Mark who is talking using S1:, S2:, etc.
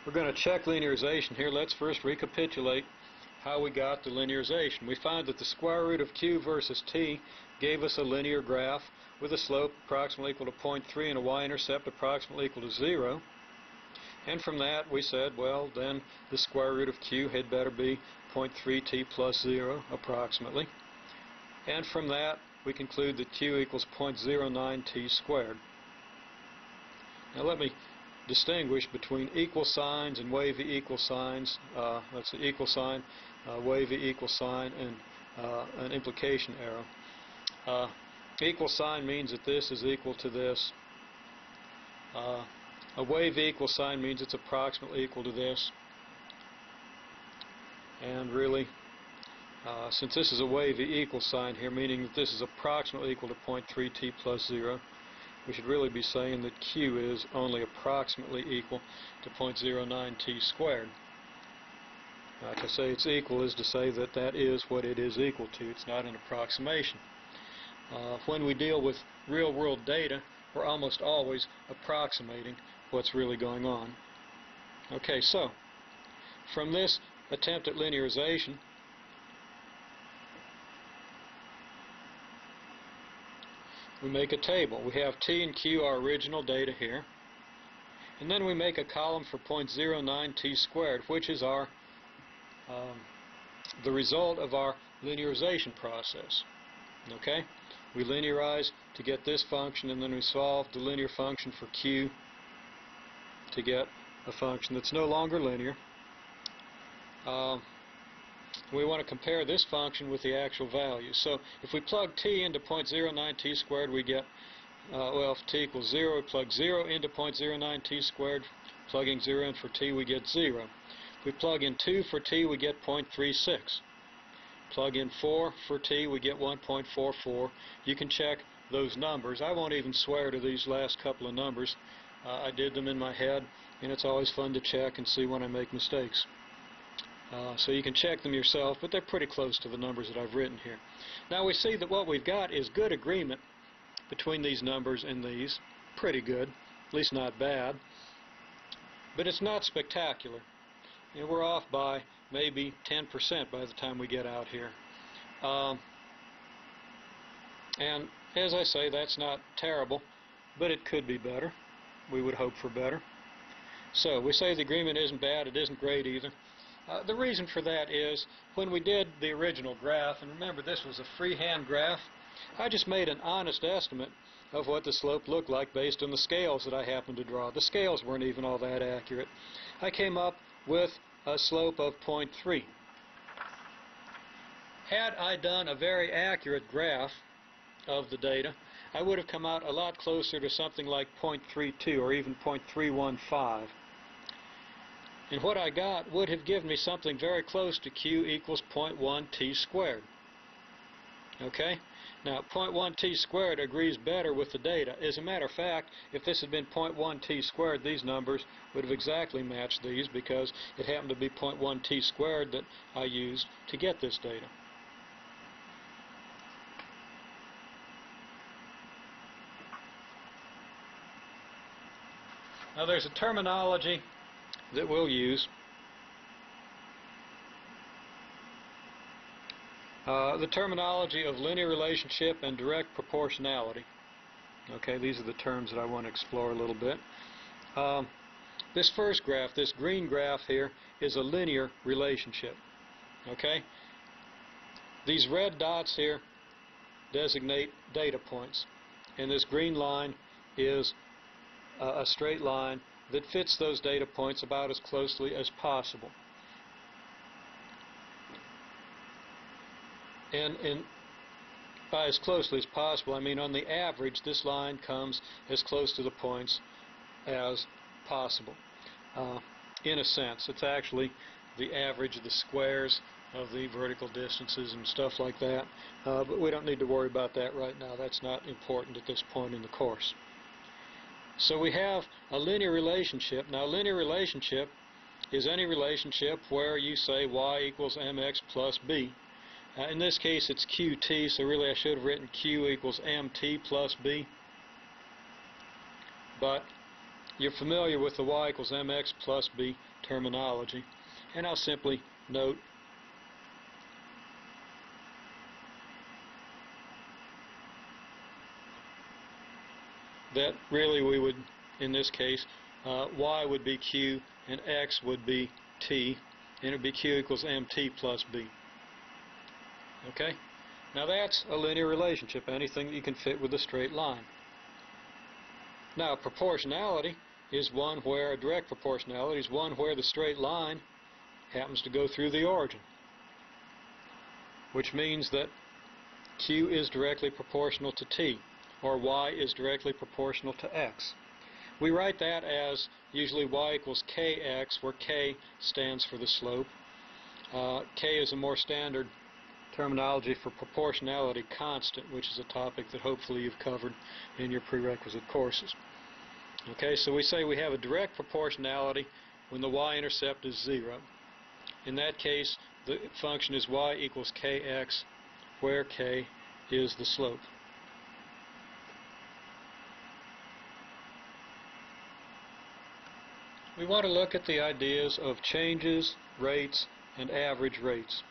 S1: We're going to check linearization here. Let's first recapitulate how we got the linearization. We found that the square root of q versus t gave us a linear graph with a slope approximately equal to 0.3 and a y-intercept approximately equal to 0. And from that we said, well, then the square root of q had better be 0.3t plus 0 approximately. And from that we conclude that q equals 0.09t squared. Now let me distinguish between equal signs and wavy equal signs. That's the equal sign, wavy equal sign, and an implication arrow. Equal sign means that this is equal to this. A wavy equal sign means it's approximately equal to this. And really, since this is a wavy equal sign here, meaning that this is approximately equal to 0.3t plus 0, we should really be saying that q is only approximately equal to 0.09t squared. To say it's equal is to say that that is what it is equal to. It's not an approximation. When we deal with real-world data, we're almost always approximating what's really going on. Okay, so from this attempt at linearization, we make a table. We have t and q, our original data here, and then we make a column for 0.09t squared, which is our the result of our linearization process. Okay, we linearize to get this function, and then we solve the linear function for q to get a function that's no longer linear. We want to compare this function with the actual value. So if we plug t into 0.09t squared, we get, well, if t equals 0, we plug 0 into 0.09t squared. Plugging 0 in for t, we get 0. If we plug in 2 for t, we get 0.36. Plug in 4 for t, we get 1.44. You can check those numbers. I won't even swear to these last couple of numbers. I did them in my head, and it's always fun to check and see when I make mistakes. So you can check them yourself, but they're pretty close to the numbers that I've written here. Now we see that what we've got is good agreement between these numbers and these. Pretty good, at least not bad. But it's not spectacular. And we're off by maybe 10% by the time we get out here. And as I say, that's not terrible, but it could be better. We would hope for better. So we say the agreement isn't bad, it isn't great either. The reason for that is when we did the original graph, and remember this was a freehand graph, I just made an honest estimate of what the slope looked like based on the scales that I happened to draw. The scales weren't even all that accurate. I came up with a slope of 0.3. Had I done a very accurate graph of the data, I would have come out a lot closer to something like 0.32 or even 0.315. And what I got would have given me something very close to q equals 0.1t squared. Okay? Now, 0.1t squared agrees better with the data. As a matter of fact, if this had been 0.1t squared, these numbers would have exactly matched these because it happened to be 0.1t squared that I used to get this data. Now, there's a terminology that we'll use. The terminology of linear relationship and direct proportionality. Okay, these are the terms that I want to explore a little bit. This first graph, this green graph here, is a linear relationship. Okay? These red dots here designate data points, and this green line is a straight line that fits those data points about as closely as possible. And by as closely as possible, I mean on the average, this line comes as close to the points as possible. In a sense, it's actually the average of the squares of the vertical distances and stuff like that. But we don't need to worry about that right now. That's not important at this point in the course. So we have a linear relationship. Now, a linear relationship is any relationship where you say y equals mx plus b. In this case, it's qt, so really I should have written q equals mt plus b. But you're familiar with the y equals mx plus b terminology, and I'll simply note that really we would, in this case, y would be q and x would be t, and it would be q equals mt plus b. Okay? Now that's a linear relationship, anything that you can fit with a straight line. Now proportionality is one where, a direct proportionality is one where the straight line happens to go through the origin, which means that q is directly proportional to t, or y is directly proportional to x. We write that as usually y equals kx, where k stands for the slope. K is a more standard terminology for proportionality constant, which is a topic that hopefully you've covered in your prerequisite courses. Okay, so we say we have a direct proportionality when the y-intercept is 0. In that case, the function is y equals kx, where k is the slope. We want to look at the ideas of changes, rates, and average rates.